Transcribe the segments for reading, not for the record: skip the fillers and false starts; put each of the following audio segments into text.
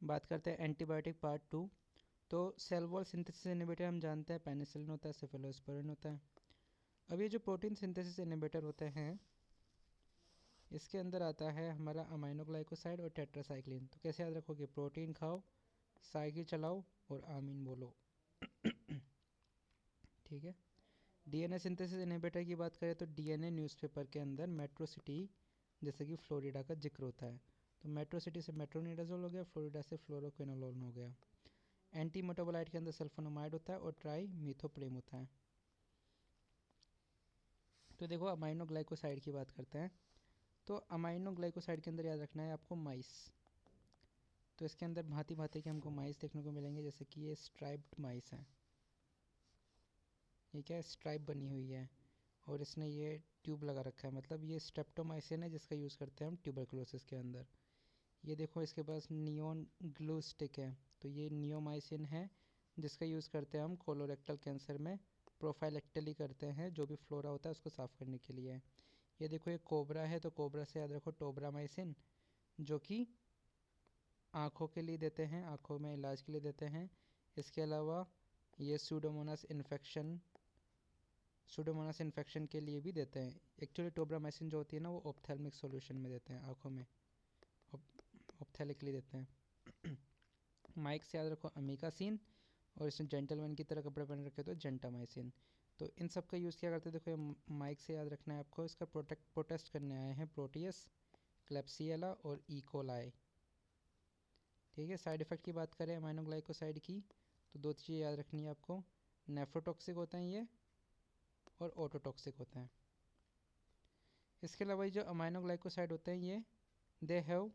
बात करते हैं एंटीबायोटिक पार्ट 2। तो सेल वॉल सिंथेसिस इनहिबिटर हम जानते हैं पेनिसिलिन होता है, सेफेलोस्पोरिन होता है। अब ये जो प्रोटीन सिंथेसिस इनहिबिटर होते हैं इसके अंदर आता है हमारा अमाइनोग्लाइकोसाइड और टेट्रासाइक्लिन। तो कैसे याद रखोगे, प्रोटीन खाओ, साइकिल चलाओ और आमीन बोलो। ठीक है। डीएनए सिंथेसिस इनहिबिटर की बात करें तो डीएनए न्यूज़पेपर के अंदर मेट्रो सिटी जैसे कि फ्लोरिडा का जिक्र होता है। तो मेट्रो सिटी से मेट्रोनिडाजोल हो गया, फ्लोरिडा से फ्लोरोक्विनोलोन हो गया। एंटी मेटाबोलाइट के अंदर सल्फोनामाइड होता है और ट्राई मीथोप्रेम होता है। तो देखो अमाइनो ग्लाइकोसाइड की बात करते हैं। तो अमाइनो ग्लाइकोसाइड के अंदर याद रखना है आपको माइस। तो इसके अंदर भांति भांति के हमको माइस देखने को मिलेंगे, जैसे कि ये स्ट्राइप्ड माइस है। ये क्या है, स्ट्राइप बनी हुई है और इसने ये ट्यूब लगा रखा है, मतलब ये स्ट्रेप्टोमाइसिन है जिसका यूज़ करते हैं हम ट्यूबरकुलोसिस के अंदर। ये देखो इसके पास नियॉन ग्लू स्टिक है, तो ये नियोमाइसिन है जिसका यूज़ करते हैं हम कोलोरेक्टल कैंसर में, प्रोफाइलेक्टली करते हैं, जो भी फ्लोरा होता है उसको साफ़ करने के लिए। ये देखो ये कोबरा है, तो कोबरा से याद रखो टोब्रामाइसिन, जो कि आँखों के लिए देते हैं, आँखों में इलाज के लिए देते हैं। इसके अलावा ये सूडोमोनास इन्फेक्शन के लिए भी देते हैं। एक्चुअली टोब्रामाइसिन जो होती है ना वो ऑप्थेल्मिक सॉल्यूशन में देते हैं, आँखों में ऑप्थेलिकली देते हैं। माइक से याद रखो अमीकासिन, और इसने जेंटलमैन की तरह कपड़े पहन रखे तो जेंटामाइसिन। तो इन सब का यूज़ क्या करते हैं, देखो ये माइक से याद रखना है आपको। इसका प्रोटेस्ट करने आए हैं प्रोटियस, क्लेप्सियला और इकोलाई। ठीक है। साइड इफ़ेक्ट की बात करें अमाइनोग्लाइकोसाइड की तो दो चीज़ें याद रखनी है आपको, नेफ्रोटॉक्सिक होते हैं ये और ऑटोटॉक्सिक होते हैं। इसके अलावा जो अमाइनोग्लाइकोसाइड होते हैं ये they have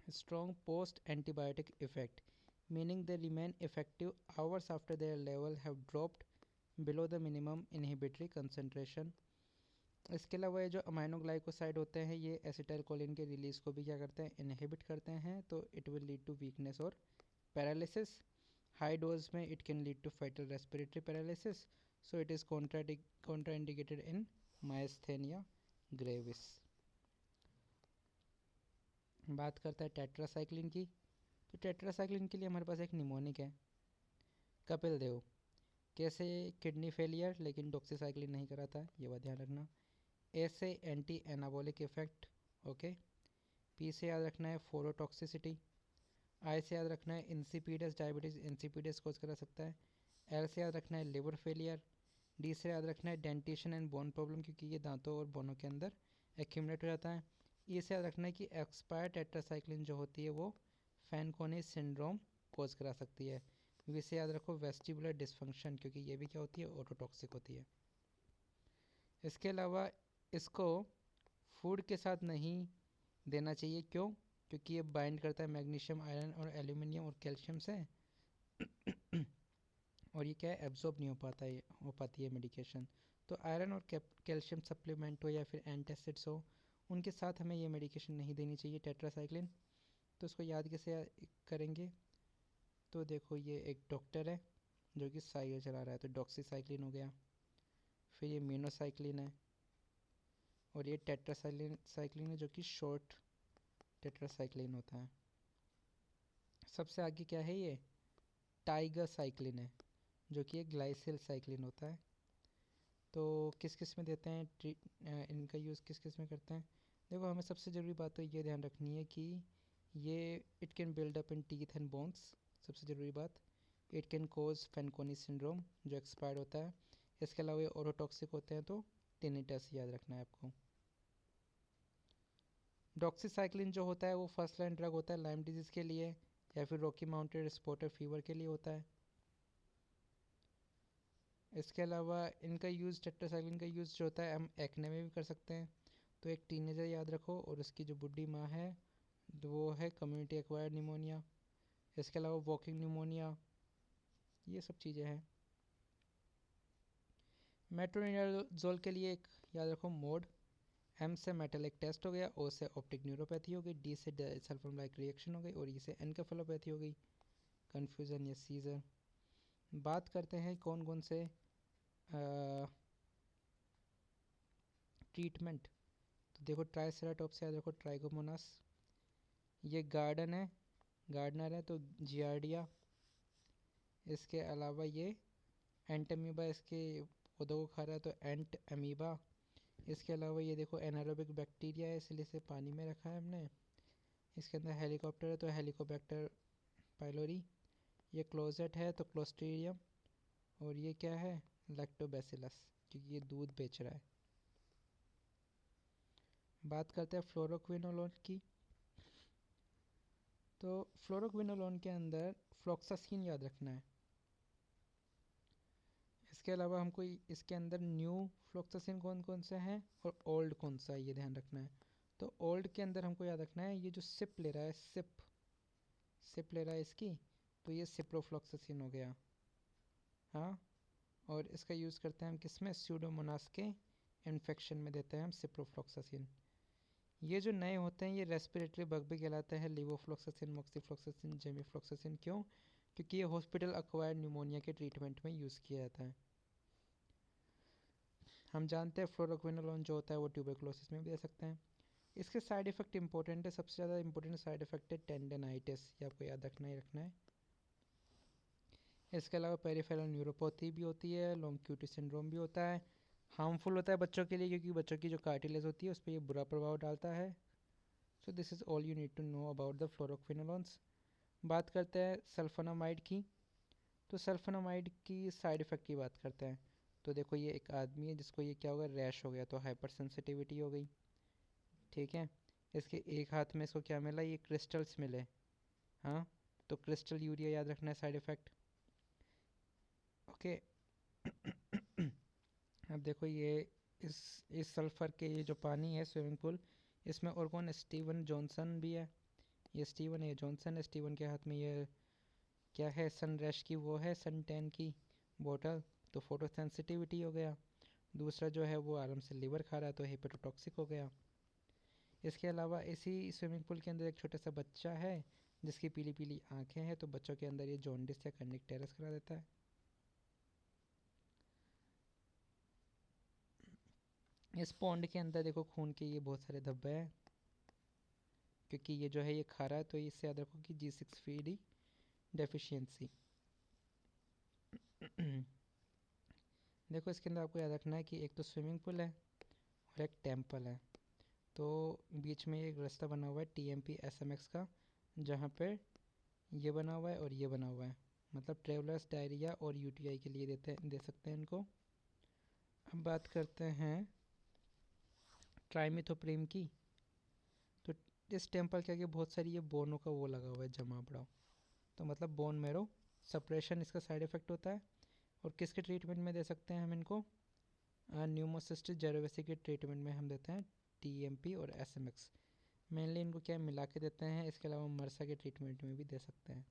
strong post antibiotic effect, meaning they remain effective hours after their level have dropped below the minimum inhibitory concentration। इसके अलावा ये जो अमाइनोग्लाइकोसाइड होते हैं ये एसिटाइलकोलिन के रिलीज को भी क्या करते हैं, इनहिबिट करते हैं। तो it will lead to weakness और पैरालिसिस। हाई डोज में it can lead to fatal respiratory paralysis, so it is contraindicated in myasthenia gravis. बात करता है टेट्रासाइक्लिन की। तो टेट्रासाइक्लिन के लिए हमारे पास एक निमोनिक है, कपिल देव। कैसे, किडनी फेलियर लेकिन डॉक्सीसाइक्लिन नहीं कराता है, ये बात ध्यान रखना। ए से anti anabolic effect, okay. P से याद रखना है फोरोटॉक्सिसिटी। आई से याद रखना है इंसिपिडस डायबिटीज़, इंसिपिडस कोज करा सकता है। एल से याद रखना है लिवर फेलियर। डी से याद रखना है डेंटिशन एंड बोन प्रॉब्लम, क्योंकि ये दांतों और बोनों के अंदर एक्यूमुलेट हो जाता है। ई से याद रखना है कि एक्सपायर टेट्रासाइक्लिन जो होती है वो फैनकोनी सिंड्रोम कोज करा सकती है। वी से याद रखो वेस्टिबुलर डिसफंक्शन, क्योंकि ये भी क्या होती है, ऑटोटॉक्सिक होती है। इसके अलावा इसको फूड के साथ नहीं देना चाहिए, क्यों, क्योंकि ये बाइंड करता है मैग्नीशियम, आयरन और एल्यूमिनियम और कैल्शियम से और ये क्या है, एब्जॉर्ब नहीं हो पाती है मेडिकेशन। तो आयरन और कैल्शियम सप्लीमेंट हो या फिर एंटासिड्स हो, उनके साथ हमें ये मेडिकेशन नहीं देनी चाहिए टेट्रासाइक्लिन। तो इसको याद कैसे करेंगे, तो देखो ये एक डॉक्टर है जो कि साइकिल चला रहा है, तो डॉक्सीसाइक्लिन हो गया। फिर ये मीनोसाइक्लिन है और ये टेट्रासाइक्लिन है जो कि शॉर्ट टेट्रासाइक्लिन होता है। सबसे आगे क्या है, ये टाइगर साइक्लिन है जो कि एक ग्लाइसिल साइक्लिन होता है। तो किस किस में देते हैं, इनका यूज़ किस किस में करते हैं। देखो हमें सबसे ज़रूरी बात तो ये ध्यान रखनी है कि ये it can build up in teeth and bones, सबसे ज़रूरी बात। It can cause Fanconi syndrome जो एक्सपायर्ड होता है। इसके अलावा ये ऑरोटॉक्सिक होते हैं, तो टिनिटस याद रखना है आपको। डॉक्सीसाइक्लिन जो होता है वो फर्स्ट लाइन ड्रग होता है लाइम डिजीज़ के लिए या फिर रॉकी माउंटेन स्पॉटर फीवर के लिए होता है। इसके अलावा इनका यूज़, टेट्रासाइक्लिन का यूज़ जो होता है हम एक्ने में भी कर सकते हैं। तो एक टीनेजर याद रखो और उसकी जो बुढ़ी माँ है वो है कम्युनिटी एक्वायर्ड निमोनिया। इसके अलावा वॉकिंग निमोनिया, ये सब चीज़ें हैं। मेट्रोनिडाजोल के लिए एक याद रखो मोड, एम से मेटेलिक टेस्ट हो गया, ओ से ऑप्टिक न्यूरोपैथी हो गई, डी से सल्फर लाइक रिएक्शन हो गई और ई से एनकेफेलोपैथी हो गई, कन्फ्यूज़न या सीजर। बात करते हैं कौन कौन से ट्रीटमेंट। तो देखो ट्राइसेराटॉप्स से याद रखो ट्राइकोमोनास, ये गार्डन है, गार्डनर है तो जियार्डिया। इसके अलावा ये एंटमीबा इसके पौधों को खा रहा है तो एंट अमीबा। इसके अलावा ये देखो एनारोबिक बैक्टीरिया है, इसलिए इसे पानी में रखा है हमने। इसके अंदर हेलीकॉप्टर है तो हेलिकोबैक्टर पाइलोरी। ये क्लोजेट है तो क्लोस्ट्रीडियम। और ये क्या है, लैक्टोबैसिलस, क्योंकि ये दूध बेच रहा है। बात करते हैं फ्लोरोक्विनोलोन की। तो फ्लोरोक्विनोलोन के अंदर फ्लोक्सासिन याद रखना है। इसके अलावा हमको इसके अंदर न्यू फ्लोक्सासिन कौन कौन सा है और ओल्ड कौन सा है, ये ध्यान रखना है। तो ओल्ड के अंदर हमको याद रखना है ये जो सिप ले रहा है, सिप ले रहा है इसकी, तो ये सिप्रोफ्लोक्सासिन हो गया। हाँ, और इसका यूज़ करते हैं हम किस में, स्यूडोमोनास के इन्फेक्शन में देते हैं हम सिप्रोफ्लोक्सासिन। ये जो नए होते हैं ये रेस्पिरेटरी बग भी कहलाते हैं, लिवोफ्लोक्सासिन, मॉक्सीफ्लोक्सासिन, जेमीफ्लोक्सासिन। क्यों? क्योंकि ये हॉस्पिटल अक्वायर्ड न्यूमोनिया के ट्रीटमेंट में यूज़ किया जाता है। हम जानते हैं फ्लोरोक्विनोलोन जो होता है वो ट्यूबरकुलोसिस में भी दे सकते हैं। इसके साइड इफ़ेक्ट इंपॉर्टेंट है, सबसे ज़्यादा इंपॉर्टेंट साइड इफ़ेक्ट है टेंडनाइटिस, ये आपको याद रखना ही रखना है। इसके अलावा पेरिफेरल न्यूरोपैथी भी होती है, लॉन्ग क्यूटी सिंड्रोम भी होता है। हार्मफुल होता है बच्चों के लिए क्योंकि बच्चों की जो कार्टिलेज होती है उस पर ये बुरा प्रभाव डालता है। So this is all you need to know about the fluoroquinolones. बात करते हैं सल्फोनामाइड की। तो सल्फोनामाइड की साइड इफ़ेक्ट की बात करते हैं। तो देखो ये एक आदमी है जिसको ये क्या हो गया, रैश हो गया, तो हाइपर सेंसिटिविटी हो गई। ठीक है, इसके एक हाथ में इसको क्या मिला, ये क्रिस्टल्स मिले। हाँ, तो क्रिस्टल यूरिया याद रखना है साइड इफ़ेक्ट। ओके। अब देखो ये इस सल्फ़र के ये जो पानी है स्विमिंग पूल, इसमें और कौन, स्टीवन जॉनसन भी है। ये स्टीवन है, ये जॉनसन है। स्टीवन के हाथ में ये क्या है, सन रैश की वो है, सन टैन की बोतल, तो फोटो सेंसिटिविटी हो गया। दूसरा जो है वो आराम से लीवर खा रहा है तो हेपेटोटॉक्सिक हो गया। इसके अलावा इसी स्विमिंग पूल के अंदर एक छोटा सा बच्चा है जिसकी पीली पीली आंखें हैं, तो बच्चों के अंदर ये जॉन्डिस या कंडक्टेरस करा देता है। इस पॉन्ड के अंदर देखो खून के ये बहुत सारे धब्बे हैं, क्योंकि ये जो है ये खा रहा है, तो इससे याद रखो कि G6PD डेफिशिएंसी। देखो इसके अंदर आपको याद रखना है कि एक तो स्विमिंग पूल है और एक टेम्पल है, तो बीच में एक रास्ता बना हुआ है TMP SMX का, जहाँ पे ये बना हुआ है और ये बना हुआ है, मतलब ट्रेवलर्स डायरिया और UTI के लिए दे सकते हैं इनको। अब बात करते हैं ट्राइमिथोप्रिम की। तो इस टेम्पल के आगे बहुत सारी ये बोनों का वो लगा हुआ है, जमा पड़ा, तो मतलब बोन मेरो सप्रेशन इसका साइड इफ़ेक्ट होता है। और किसके ट्रीटमेंट में दे सकते हैं हम इनको, न्यूमोसिस्टिस जेरोवेसी के ट्रीटमेंट में हम देते हैं TMP और SMX। मेनली इनको क्या मिला के देते हैं, इसके अलावा मरसा के ट्रीटमेंट में भी दे सकते हैं।